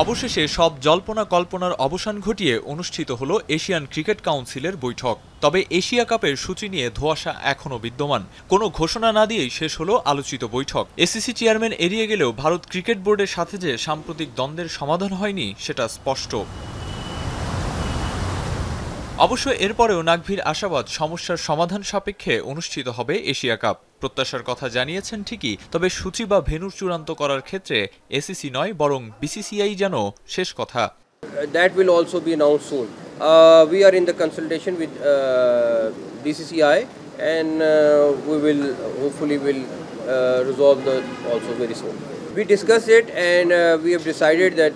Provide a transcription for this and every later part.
অবশেষে সব জল্পনা কল্পনার অবসান ঘটিয়ে অনুষ্ঠিত হলো এশিয়ান ক্রিকেট কাউন্সিলের বৈঠক। তবে এশিয়া কাপের সূচি নিয়ে ধোঁয়াশা এখনও বিদ্যমান। কোনো ঘোষণা না দিয়েই শেষ হলো আলোচিত বৈঠক। এসিসি চেয়ারম্যান এড়িয়ে গেলেও ভারত ক্রিকেট বোর্ডের সাথে যে সাম্প্রতিক দ্বন্দ্বের সমাধান হয়নি সেটা স্পষ্ট। অবশ্য এরপরেও নাকভির আশাবাদ সমস্যার সমাধান সাপেক্ষে অনুষ্ঠিত হবে এশিয়া কাপ। প্রত্যাশার কথা জানিয়েছেন ঠিকই, তবে সূচি বা ভেন্যু চূড়ান্ত করার ক্ষেত্রে এসিসি নয় বরং বিসিসিআই যেন শেষ কথা। That will also be announced soon. We are in the consultation with BCCI and we will hopefully resolve that also very soon. We discussed it and we have decided that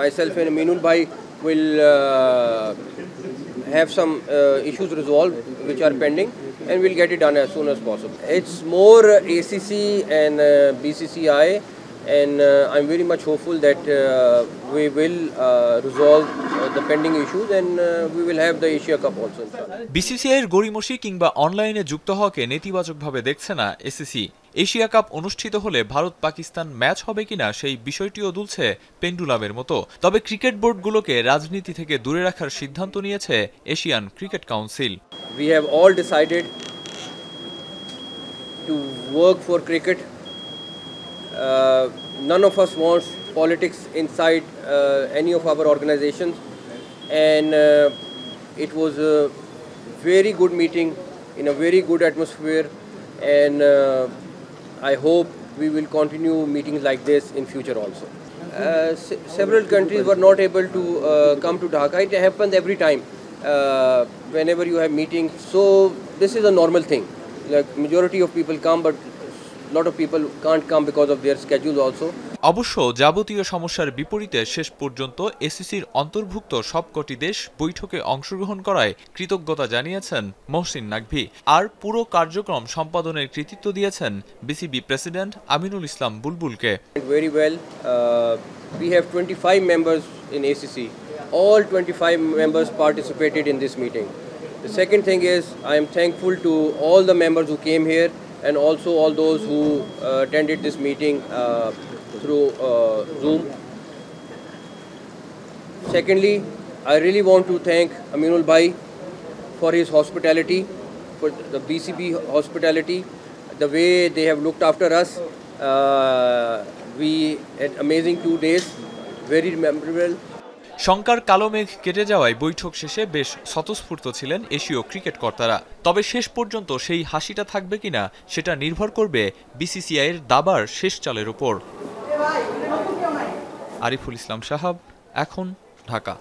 myself and Aminul Bhai will have some issues resolved which are pending and we'll get it done as soon as possible. It's more ACC and BCCI and I'm very much hopeful that we will resolve the pending issues and we will have the Asia Cup also. BCCI এর গড়িমসি কিংবা অনলাইনে যুক্ত হওয়াকে নেতিবাচকভাবে দেখছে না ACC. Asia cup অনুষ্ঠিত হলে Bharat Pakistan match হবে কিনা সেই বিষয়টিও দুলছে পেন্ডুলামের মতো। তবে ক্রিকেট বোর্ডগুলোকে রাজনীতি থেকে দূরে রাখার সিদ্ধান্ত নিয়েছে Asian cricket council. We have all decided to work for cricket. None of us wants politics inside any of our organizations and it was a very good meeting in a very good atmosphere and I hope we will continue meetings like this in future also. Several countries were not able to come to Dhaka. It happens every time whenever you have meetings. So this is a normal thing. Like majority of people come, but a lot of people can't come because of their schedules also. অবশ্য যাবতীয় সমস্যার বিপরীতে শেষ পর্যন্ত এসিসির অন্তর্ভুক্ত সবকটি দেশ বৈঠকে অংশগ্রহণ করায় কৃতজ্ঞতা জানিয়েছেন মহসিন নাকভি। আর পুরো কার্যক্রম সম্পাদনের কৃতিত্ব দিয়েছেন বিসিবি প্রেসিডেন্ট আমিনুল ইসলাম বুলবুলকে। Very well. We have 25 members in ACC. All 25 members participated in this meeting. The second thing is I am thankful to all the members who came here and also all those who attended this meeting through Zoom. Secondly, I really want to thank Aminul Bhai for his hospitality, for the BCB hospitality, the way they have looked after us. We had amazing 2 days, very memorable. শঙ্কার কালো মেঘ কেটে যাওয়ায় বৈঠক শেষে বেশ স্বতঃস্ফূর্ত ছিলেন এশীয় ক্রিকেট কর্তারা। তবে শেষ পর্যন্ত সেই হাসিটা থাকবে কিনা সেটা নির্ভর করবে বিসিসিআই এর দাবার শেষ চালের উপর। আরিফুল ইসলাম সাহাব, এখন, ঢাকা।